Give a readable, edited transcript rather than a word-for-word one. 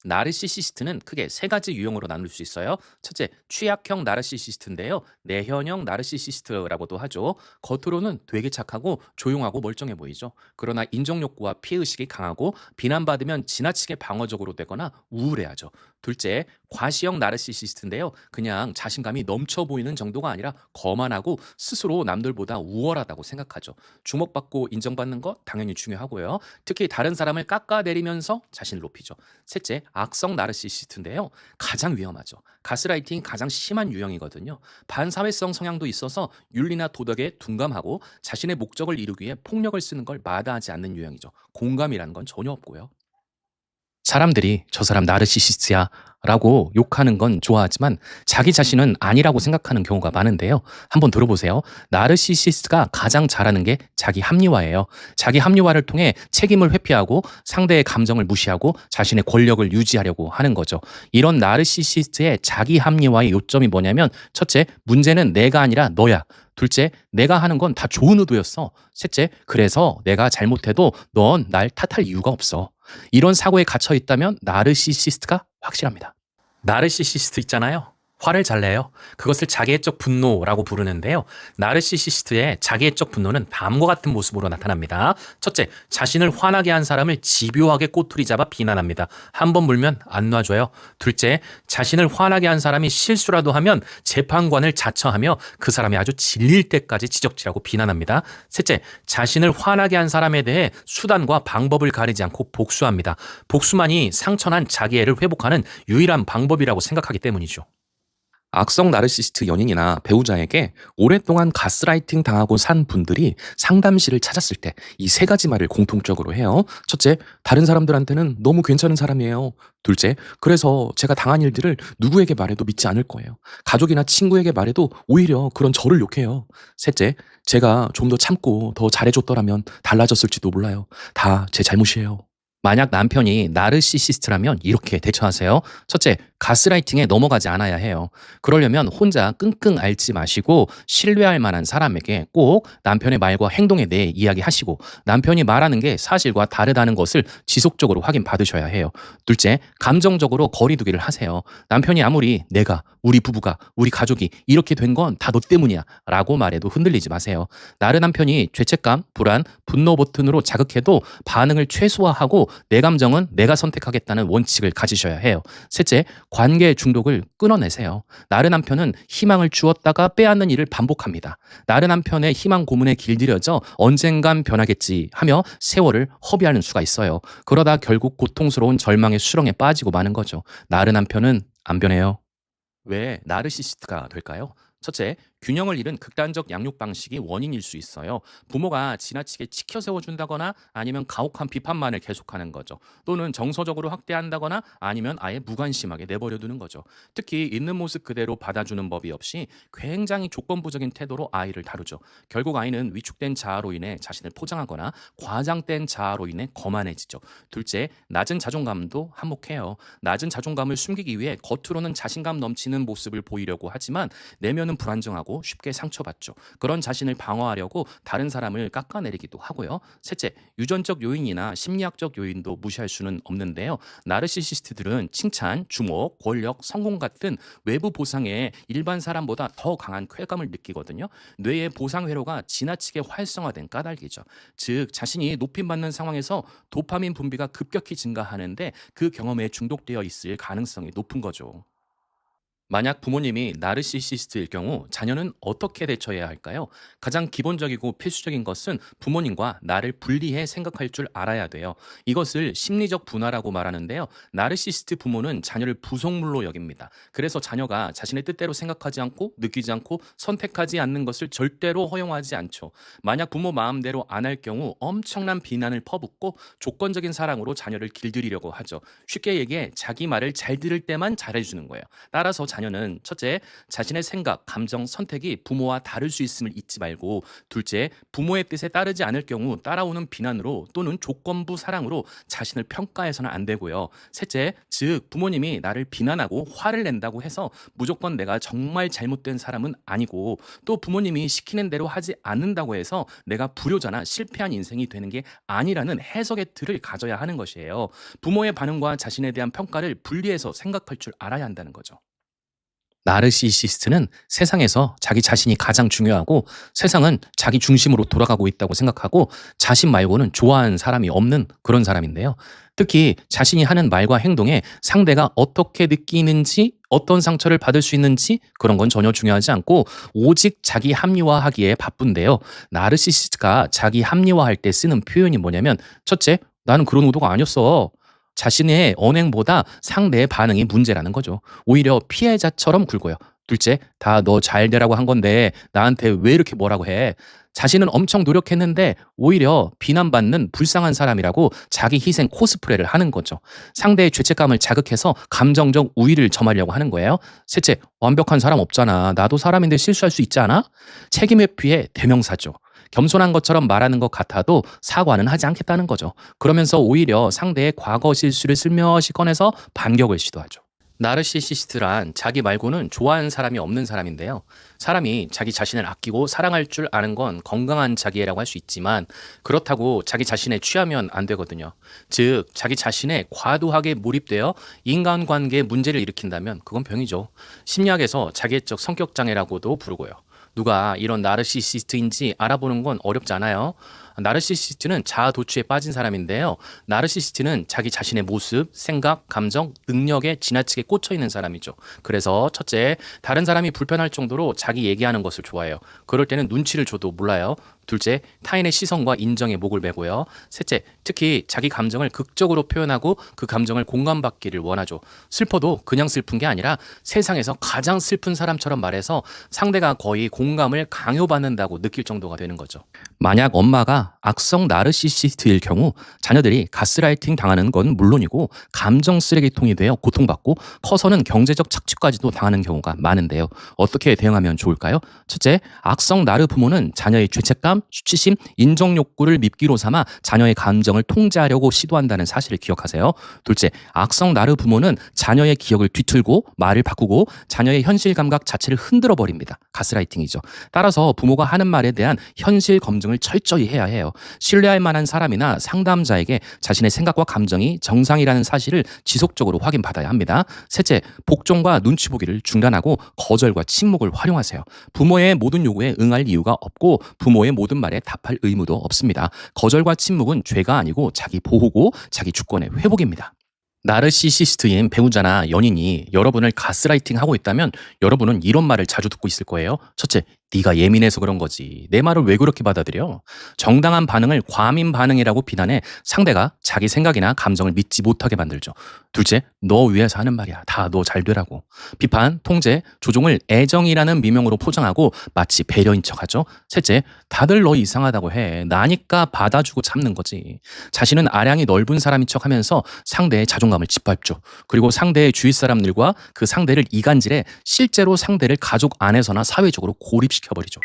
나르시시스트는 크게 세 가지 유형으로 나눌 수 있어요. 첫째, 취약형 나르시시스트인데요. 내현형 나르시시스트라고도 하죠. 겉으로는 되게 착하고 조용하고 멀쩡해 보이죠. 그러나 인정욕구와 피해의식이 강하고 비난받으면 지나치게 방어적으로 되거나 우울해하죠. 둘째, 과시형 나르시시스트인데요. 그냥 자신감이 넘쳐 보이는 정도가 아니라 거만하고 스스로 남들보다 우월하다고 생각하죠. 주목받고 인정받는 거 당연히 중요하고요. 특히 다른 사람을 깎아내리면서 자신을 높이죠. 셋째, 악성 나르시시스트인데요. 가장 위험하죠. 가스라이팅이 가장 심한 유형이거든요. 반사회성 성향도 있어서 윤리나 도덕에 둔감하고 자신의 목적을 이루기 위해 폭력을 쓰는 걸 마다하지 않는 유형이죠. 공감이라는 건 전혀 없고요. 사람들이 저 사람 나르시시스트야 라고 욕하는 건 좋아하지만 자기 자신은 아니라고 생각하는 경우가 많은데요. 한번 들어보세요. 나르시시스트가 가장 잘하는 게 자기 합리화예요. 자기 합리화를 통해 책임을 회피하고 상대의 감정을 무시하고 자신의 권력을 유지하려고 하는 거죠. 이런 나르시시스트의 자기 합리화의 요점이 뭐냐면 첫째, 문제는 내가 아니라 너야. 둘째, 내가 하는 건 다 좋은 의도였어. 셋째, 그래서 내가 잘못해도 넌 날 탓할 이유가 없어. 이런 사고에 갇혀 있다면 나르시시스트가 확실합니다. 나르시시스트 있잖아요. 화를 잘 내요. 그것을 자기애적 분노라고 부르는데요. 나르시시스트의 자기애적 분노는 다음과 같은 모습으로 나타납니다. 첫째, 자신을 화나게 한 사람을 집요하게 꼬투리 잡아 비난합니다. 한 번 물면 안 놔줘요. 둘째, 자신을 화나게 한 사람이 실수라도 하면 재판관을 자처하며 그 사람이 아주 질릴 때까지 지적질하고 비난합니다. 셋째, 자신을 화나게 한 사람에 대해 수단과 방법을 가리지 않고 복수합니다. 복수만이 상처난 자기애를 회복하는 유일한 방법이라고 생각하기 때문이죠. 악성 나르시스트 연인이나 배우자에게 오랫동안 가스라이팅 당하고 산 분들이 상담실을 찾았을 때 이 세 가지 말을 공통적으로 해요. 첫째, 다른 사람들한테는 너무 괜찮은 사람이에요. 둘째, 그래서 제가 당한 일들을 누구에게 말해도 믿지 않을 거예요. 가족이나 친구에게 말해도 오히려 그런 저를 욕해요. 셋째, 제가 좀 더 참고 더 잘해줬더라면 달라졌을지도 몰라요. 다 제 잘못이에요. 만약 남편이 나르시시스트라면 이렇게 대처하세요. 첫째, 가스라이팅에 넘어가지 않아야 해요. 그러려면 혼자 끙끙 앓지 마시고 신뢰할 만한 사람에게 꼭 남편의 말과 행동에 대해 이야기하시고 남편이 말하는 게 사실과 다르다는 것을 지속적으로 확인받으셔야 해요. 둘째, 감정적으로 거리두기를 하세요. 남편이 아무리 내가, 우리 부부가, 우리 가족이 이렇게 된 건 다 너 때문이야 라고 말해도 흔들리지 마세요. 나른 남편이 죄책감, 불안, 분노 버튼으로 자극해도 반응을 최소화하고 내 감정은 내가 선택하겠다는 원칙을 가지셔야 해요. 셋째, 관계 중독을 끊어내세요. 나른 남편은 희망을 주었다가 빼앗는 일을 반복합니다. 나른 남편의 희망 고문에 길들여져 언젠간 변하겠지 하며 세월을 허비하는 수가 있어요. 그러다 결국 고통스러운 절망의 수렁에 빠지고 마는 거죠. 나른 남편은 안 변해요. 왜 나르시시스트가 될까요? 첫째, 균형을 잃은 극단적 양육 방식이 원인일 수 있어요. 부모가 지나치게 치켜 세워준다거나 아니면 가혹한 비판만을 계속하는 거죠. 또는 정서적으로 학대한다거나 아니면 아예 무관심하게 내버려두는 거죠. 특히 있는 모습 그대로 받아주는 법이 없이 굉장히 조건부적인 태도로 아이를 다루죠. 결국 아이는 위축된 자아로 인해 자신을 포장하거나 과장된 자아로 인해 거만해지죠. 둘째, 낮은 자존감도 한몫해요. 낮은 자존감을 숨기기 위해 겉으로는 자신감 넘치는 모습을 보이려고 하지만 내면은 불안정하고 쉽게 상처받죠. 그런 자신을 방어하려고 다른 사람을 깎아내리기도 하고요. 셋째, 유전적 요인이나 심리학적 요인도 무시할 수는 없는데요. 나르시시스트들은 칭찬, 주목, 권력, 성공 같은 외부 보상에 일반 사람보다 더 강한 쾌감을 느끼거든요. 뇌의 보상 회로가 지나치게 활성화된 까닭이죠. 즉, 자신이 높임받는 상황에서 도파민 분비가 급격히 증가하는데 그 경험에 중독되어 있을 가능성이 높은 거죠. 만약 부모님이 나르시시스트일 경우 자녀는 어떻게 대처해야 할까요? 가장 기본적이고 필수적인 것은 부모님과 나를 분리해 생각할 줄 알아야 돼요. 이것을 심리적 분화라고 말하는데요. 나르시시스트 부모는 자녀를 부속물로 여깁니다. 그래서 자녀가 자신의 뜻대로 생각하지 않고 느끼지 않고 선택하지 않는 것을 절대로 허용하지 않죠. 만약 부모 마음대로 안 할 경우 엄청난 비난을 퍼붓고 조건적인 사랑으로 자녀를 길들이려고 하죠. 쉽게 얘기해 자기 말을 잘 들을 때만 잘해주는 거예요. 따라서 자녀 자녀는 첫째, 자신의 생각, 감정, 선택이 부모와 다를 수 있음을 잊지 말고, 둘째, 부모의 뜻에 따르지 않을 경우 따라오는 비난으로 또는 조건부 사랑으로 자신을 평가해서는 안 되고요. 셋째, 즉 부모님이 나를 비난하고 화를 낸다고 해서 무조건 내가 정말 잘못된 사람은 아니고, 또 부모님이 시키는 대로 하지 않는다고 해서 내가 불효자나 실패한 인생이 되는 게 아니라는 해석의 틀을 가져야 하는 것이에요. 부모의 반응과 자신에 대한 평가를 분리해서 생각할 줄 알아야 한다는 거죠. 나르시시스트는 세상에서 자기 자신이 가장 중요하고 세상은 자기 중심으로 돌아가고 있다고 생각하고 자신 말고는 좋아하는 사람이 없는 그런 사람인데요. 특히 자신이 하는 말과 행동에 상대가 어떻게 느끼는지, 어떤 상처를 받을 수 있는지 그런 건 전혀 중요하지 않고 오직 자기 합리화하기에 바쁜데요. 나르시시스트가 자기 합리화할 때 쓰는 표현이 뭐냐면, 첫째, 나는 그런 의도가 아니었어. 자신의 언행보다 상대의 반응이 문제라는 거죠. 오히려 피해자처럼 굴고요. 둘째, 다 너 잘 되라고 한 건데 나한테 왜 이렇게 뭐라고 해? 자신은 엄청 노력했는데 오히려 비난받는 불쌍한 사람이라고 자기 희생 코스프레를 하는 거죠. 상대의 죄책감을 자극해서 감정적 우위를 점하려고 하는 거예요. 셋째, 완벽한 사람 없잖아. 나도 사람인데 실수할 수 있지 않아? 책임 회피의 대명사죠. 겸손한 것처럼 말하는 것 같아도 사과는 하지 않겠다는 거죠. 그러면서 오히려 상대의 과거 실수를 슬며시 꺼내서 반격을 시도하죠. 나르시시스트란 자기 말고는 좋아하는 사람이 없는 사람인데요. 사람이 자기 자신을 아끼고 사랑할 줄 아는 건 건강한 자기애라고 할 수 있지만, 그렇다고 자기 자신에 취하면 안 되거든요. 즉 자기 자신에 과도하게 몰입되어 인간관계에 문제를 일으킨다면 그건 병이죠. 심리학에서 자기애적 성격장애라고도 부르고요. 누가 이런 나르시시스트인지 알아보는 건 어렵지 않아요. 나르시시스트는 자아 도취에 빠진 사람인데요. 나르시시스트는 자기 자신의 모습, 생각, 감정, 능력에 지나치게 꽂혀 있는 사람이죠. 그래서 첫째, 다른 사람이 불편할 정도로 자기 얘기하는 것을 좋아해요. 그럴 때는 눈치를 줘도 몰라요. 둘째, 타인의 시선과 인정에 목을 매고요. 셋째, 특히 자기 감정을 극적으로 표현하고 그 감정을 공감받기를 원하죠. 슬퍼도 그냥 슬픈 게 아니라 세상에서 가장 슬픈 사람처럼 말해서 상대가 거의 공감을 강요받는다고 느낄 정도가 되는 거죠. 만약 엄마가 악성 나르시시스트일 경우 자녀들이 가스라이팅 당하는 건 물론이고 감정 쓰레기통이 되어 고통받고 커서는 경제적 착취까지도 당하는 경우가 많은데요. 어떻게 대응하면 좋을까요? 첫째, 악성 나르 부모는 자녀의 죄책감, 수치심, 인정 욕구를 밉기로 삼아 자녀의 감정을 통제하려고 시도한다는 사실을 기억하세요. 둘째, 악성 나르 부모는 자녀의 기억을 뒤틀고 말을 바꾸고 자녀의 현실 감각 자체를 흔들어 버립니다. 가스라이팅이죠. 따라서 부모가 하는 말에 대한 현실 검증을 철저히 해야 해요. 신뢰할 만한 사람이나 상담자에게 자신의 생각과 감정이 정상이라는 사실을 지속적으로 확인받아야 합니다. 셋째, 복종과 눈치 보기를 중단하고 거절과 침묵을 활용하세요. 부모의 모든 요구에 응할 이유가 없고 부모의 모든 말에 답할 의무도 없습니다. 거절과 침묵은 죄가 아니고 자기 보호고 자기 주권의 회복입니다. 나르시시스트인 배우자나 연인이 여러분을 가스라이팅하고 있다면 여러분은 이런 말을 자주 듣고 있을 거예요. 첫째, 네가 예민해서 그런 거지. 내 말을 왜 그렇게 받아들여? 정당한 반응을 과민 반응이라고 비난해 상대가 자기 생각이나 감정을 믿지 못하게 만들죠. 둘째, 너 위해서 하는 말이야. 다 너 잘 되라고. 비판, 통제, 조종을 애정이라는 미명으로 포장하고 마치 배려인 척하죠. 셋째, 다들 너 이상하다고 해. 나니까 받아주고 참는 거지. 자신은 아량이 넓은 사람인 척하면서 상대의 자존감을 짓밟죠. 그리고 상대의 주위 사람들과 그 상대를 이간질해 실제로 상대를 가족 안에서나 사회적으로 고립시켜버리죠.